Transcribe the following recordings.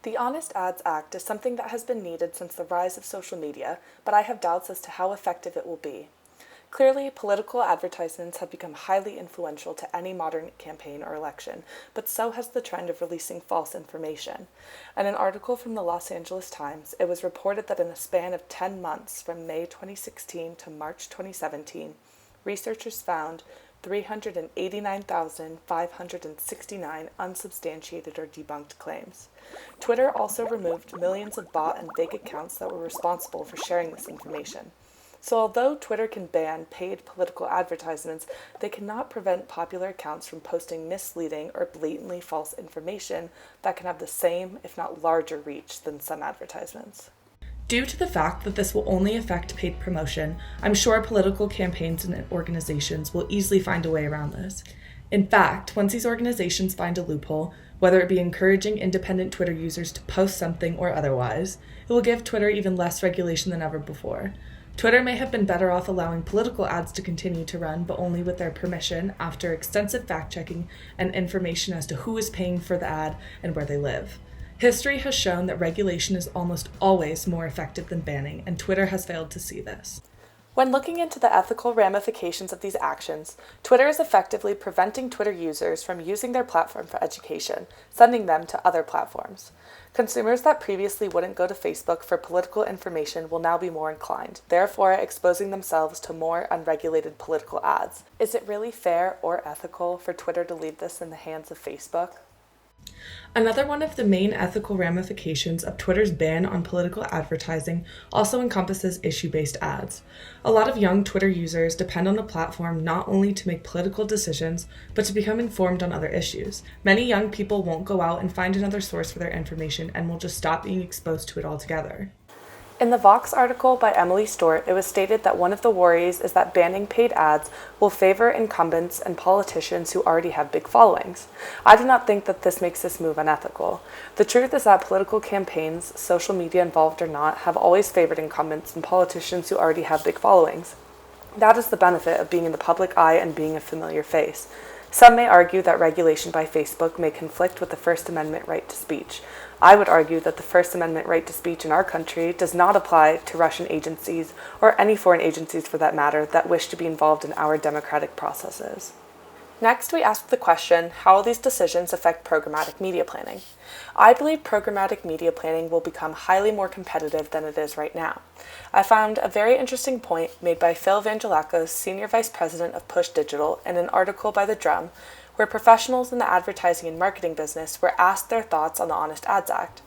The Honest Ads Act is something that has been needed since the rise of social media, but I have doubts as to how effective it will be. Clearly, political advertisements have become highly influential to any modern campaign or election, but so has the trend of releasing false information. In an article from the Los Angeles Times, it was reported that in a span of 10 months, from May 2016 to March 2017, researchers found 389,569 unsubstantiated or debunked claims. Twitter also removed millions of bot and fake accounts that were responsible for sharing this information. So although Twitter can ban paid political advertisements, they cannot prevent popular accounts from posting misleading or blatantly false information that can have the same, if not larger, reach than some advertisements. Due to the fact that this will only affect paid promotion, I'm sure political campaigns and organizations will easily find a way around this. In fact, once these organizations find a loophole, whether it be encouraging independent Twitter users to post something or otherwise, it will give Twitter even less regulation than ever before. Twitter may have been better off allowing political ads to continue to run, but only with their permission after extensive fact-checking and information as to who is paying for the ad and where they live. History has shown that regulation is almost always more effective than banning, and Twitter has failed to see this. When looking into the ethical ramifications of these actions, Twitter is effectively preventing Twitter users from using their platform for education, sending them to other platforms. Consumers that previously wouldn't go to Facebook for political information will now be more inclined, therefore exposing themselves to more unregulated political ads. Is it really fair or ethical for Twitter to leave this in the hands of Facebook? Another one of the main ethical ramifications of Twitter's ban on political advertising also encompasses issue-based ads. A lot of young Twitter users depend on the platform not only to make political decisions, but to become informed on other issues. Many young people won't go out and find another source for their information and will just stop being exposed to it altogether. In the Vox article by Emily Stewart, it was stated that one of the worries is that banning paid ads will favor incumbents and politicians who already have big followings. I do not think that this makes this move unethical. The truth is that political campaigns, social media involved or not, have always favored incumbents and politicians who already have big followings. That is the benefit of being in the public eye and being a familiar face. Some may argue that regulation by Facebook may conflict with the First Amendment right to speech. I would argue that the First Amendment right to speech in our country does not apply to Russian agencies, or any foreign agencies for that matter, that wish to be involved in our democratic processes. Next, we ask the question, how will these decisions affect programmatic media planning? I believe programmatic media planning will become highly more competitive than it is right now. I found a very interesting point made by Phil Vangelakos, Senior Vice President of Push Digital, in an article by The Drum, where professionals in the advertising and marketing business were asked their thoughts on the Honest Ads Act.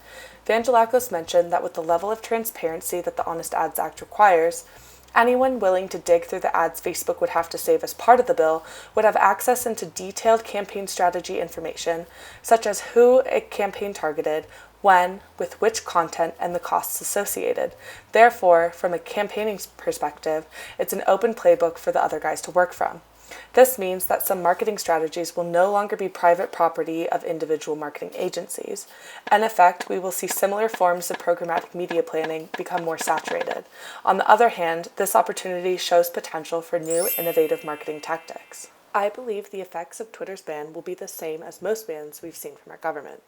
Vangelakos mentioned that with the level of transparency that the Honest Ads Act requires, anyone willing to dig through the ads Facebook would have to save as part of the bill would have access into detailed campaign strategy information, such as who a campaign targeted, when, with which content, and the costs associated. Therefore, from a campaigning perspective, it's an open playbook for the other guys to work from. This means that some marketing strategies will no longer be private property of individual marketing agencies. In effect, we will see similar forms of programmatic media planning become more saturated. On the other hand, this opportunity shows potential for new, innovative marketing tactics. I believe the effects of Twitter's ban will be the same as most bans we've seen from our government.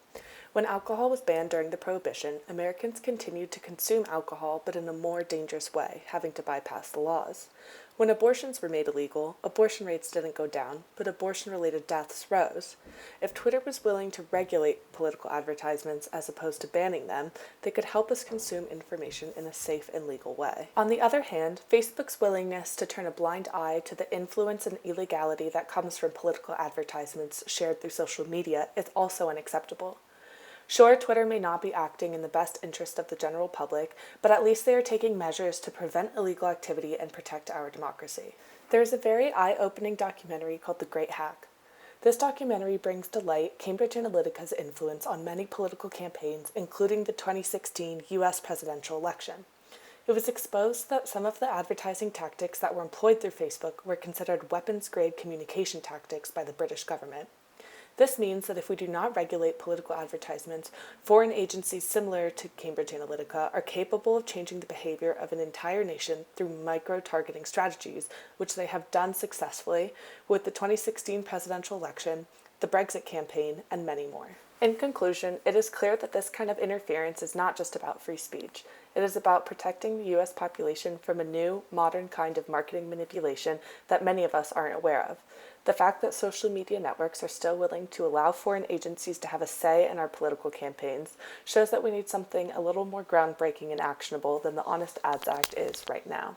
When alcohol was banned during the Prohibition, Americans continued to consume alcohol, but in a more dangerous way, having to bypass the laws. When abortions were made illegal, abortion rates didn't go down, but abortion-related deaths rose. If Twitter was willing to regulate political advertisements as opposed to banning them, they could help us consume information in a safe and legal way. On the other hand, Facebook's willingness to turn a blind eye to the influence and illegality that comes from political advertisements shared through social media is also unacceptable. Sure, Twitter may not be acting in the best interest of the general public, but at least they are taking measures to prevent illegal activity and protect our democracy. There is a very eye-opening documentary called The Great Hack. This documentary brings to light Cambridge Analytica's influence on many political campaigns, including the 2016 U.S. presidential election. It was exposed that some of the advertising tactics that were employed through Facebook were considered weapons-grade communication tactics by the British government. This means that if we do not regulate political advertisements, foreign agencies similar to Cambridge Analytica are capable of changing the behavior of an entire nation through micro-targeting strategies, which they have done successfully with the 2016 presidential election, the Brexit campaign, and many more. In conclusion, it is clear that this kind of interference is not just about free speech. It is about protecting the U.S. population from a new, modern kind of marketing manipulation that many of us aren't aware of. The fact that social media networks are still willing to allow foreign agencies to have a say in our political campaigns shows that we need something a little more groundbreaking and actionable than the Honest Ads Act is right now.